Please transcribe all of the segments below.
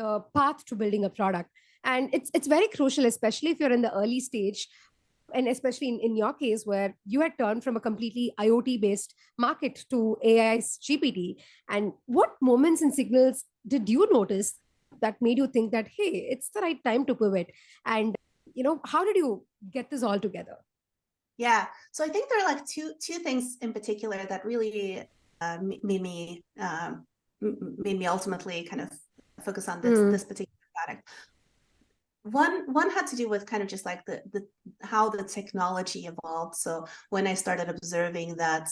the path to building a product. And it's very crucial, especially if you're in the early stage, and especially in your case where you had turned from a completely IoT based market to AI's GPT. And what moments and signals did you notice that made you think that, hey, it's the right time to pivot? And, how did you get this all together? Yeah, so I think there are like two things in particular that really made me ultimately kind of focus on this particular product. One had to do with kind of just like the how the technology evolved. So when I started observing that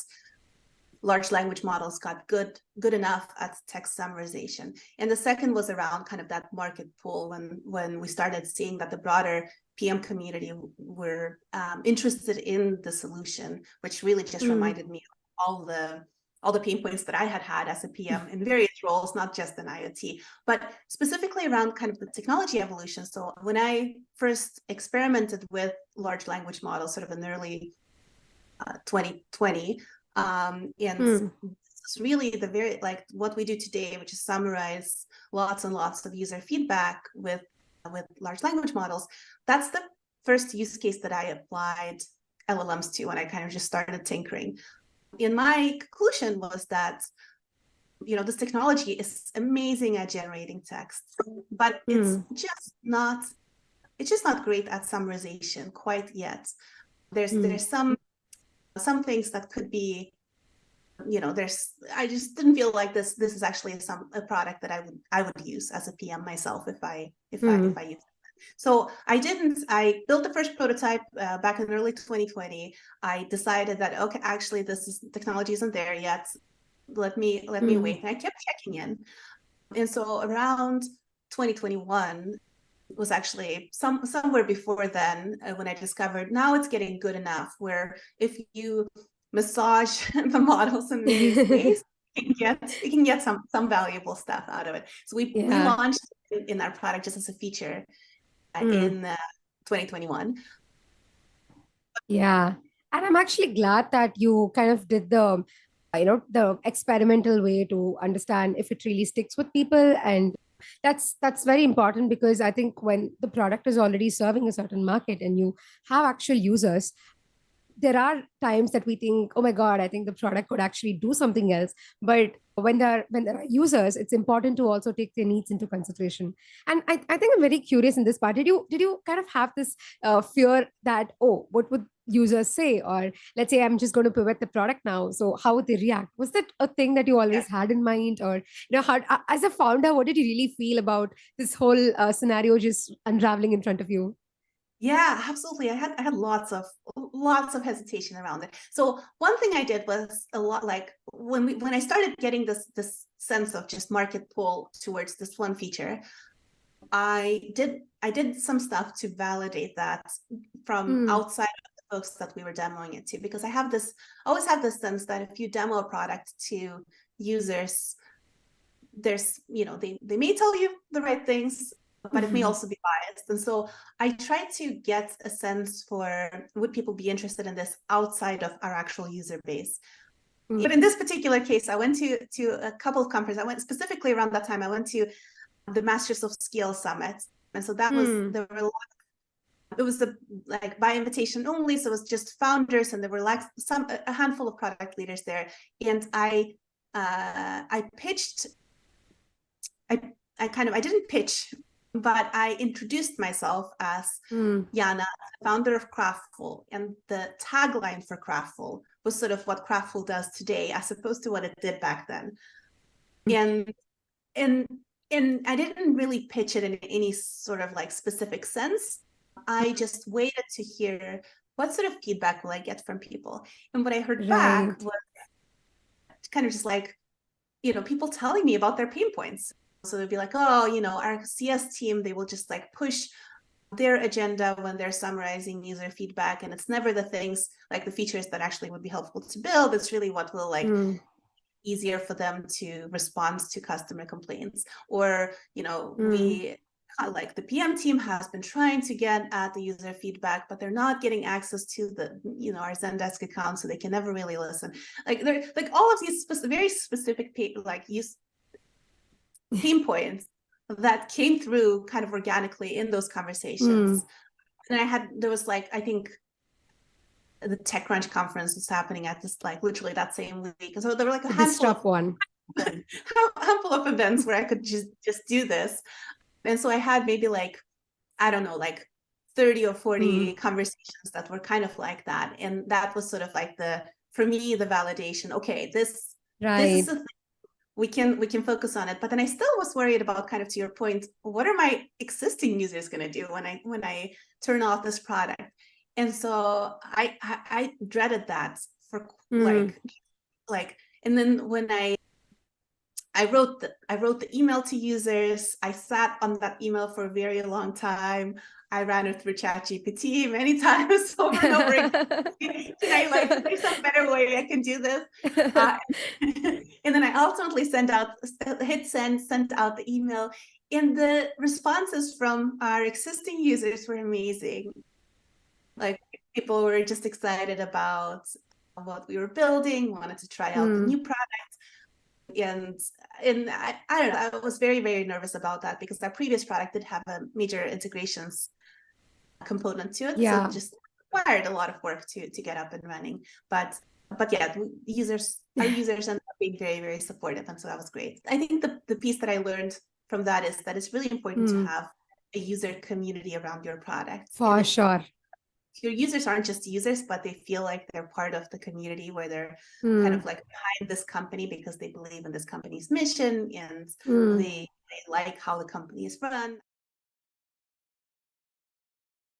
large language models got good enough at text summarization, and the second was around kind of that market pool when we started seeing that the broader PM community were interested in the solution, which really just reminded me of all the pain points that I had as a PM in various roles, not just in IoT, but specifically around kind of the technology evolution. So when I first experimented with large language models, sort of in early 2020, and it's really the very like what we do today, which is summarize lots and lots of user feedback with large language models. That's the first use case that I applied LLMs to when I kind of just started tinkering. And my conclusion was that, this technology is amazing at generating text, but it's just not great at summarization quite yet. There's some things that could be, I just didn't feel like this is actually a product that I would use as a PM myself if I use it. So I built the first prototype back in early 2020. I decided that, okay, actually technology isn't there yet. Let me wait. And I kept checking in. And so around 2021 was actually somewhere before then when I discovered now it's getting good enough where if you massage the models in these ways, you can get some valuable stuff out of it. So we launched in our product just as a feature in 2021. Yeah. And I'm actually glad that you kind of did the experimental way to understand if it really sticks with people. And that's very important, because I think when the product is already serving a certain market and you have actual users, there are times that we think, oh my God, I think the product could actually do something else. But when there are users, it's important to also take their needs into consideration. And I think I'm very curious in this part. Did you kind of have this fear that, oh, what would users say? Or let's say I'm just going to pivot the product now, so how would they react? Was that a thing that you always had in mind? Or, how, as a founder, what did you really feel about this whole scenario just unraveling in front of you? Yeah, absolutely. I had lots of hesitation around it. So one thing I did was a lot like when I started getting this sense of just market pull towards this one feature, I did some stuff to validate that from outside of the folks that we were demoing it to, because I always have this sense that if you demo a product to users, there's, they may tell you the right things, but it may also be biased. And so I try to get a sense for, would people be interested in this outside of our actual user base? But in this particular case, I went to a couple of conferences. I went specifically around that time, I went to the Masters of Scale Summit. And so that was, there were it was like by invitation only. So it was just founders, and there were like a handful of product leaders there. And I pitched, I didn't pitch, but I introduced myself as Yana, founder of Kraftful, and the tagline for Kraftful was sort of what Kraftful does today, as opposed to what it did back then. And I didn't really pitch it in any sort of like specific sense. I just waited to hear what sort of feedback will I get from people. And what I heard back was kind of just like, people telling me about their pain points. So they'd be like, oh, our CS team, they will just like push their agenda when they're summarizing user feedback. And it's never the things like the features that actually would be helpful to build. It's really what will like easier for them to respond to customer complaints. Or, we like the PM team has been trying to get at the user feedback, but they're not getting access to the, our Zendesk account, so they can never really listen. Like they're like all of these very specific use pain points that came through kind of organically in those conversations. And there was like, I think the TechCrunch conference was happening at this, like literally that same week. And so there were like a handful of events where I could just do this. And so I had maybe like, I don't know, like 30 or 40 conversations that were kind of like that. And that was sort of like for me, the validation, okay, this is the thing. We can focus on it. But then I still was worried about, kind of to your point, what are my existing users going to do when I turn off this product? And so I dreaded that for like, and then when I wrote the email to users, I sat on that email for a very long time. I ran it through ChatGPT many times over and over again. Can I, like, is there some better way I can do this? And then I ultimately sent out the email, and the responses from our existing users were amazing. Like, people were just excited about what we were building, wanted to try out the new product. And I don't know, I was very, very nervous about that because our previous product did have a major integrations component to it. So it just required a lot of work to get up and running. But yeah, our users ended up being very, very supportive. And so that was great. I think the piece that I learned from that is that it's really important to have a user community around your product. For sure. Your users aren't just users, but they feel like they're part of the community, where they're kind of like behind this company because they believe in this company's mission, and they like how the company is run.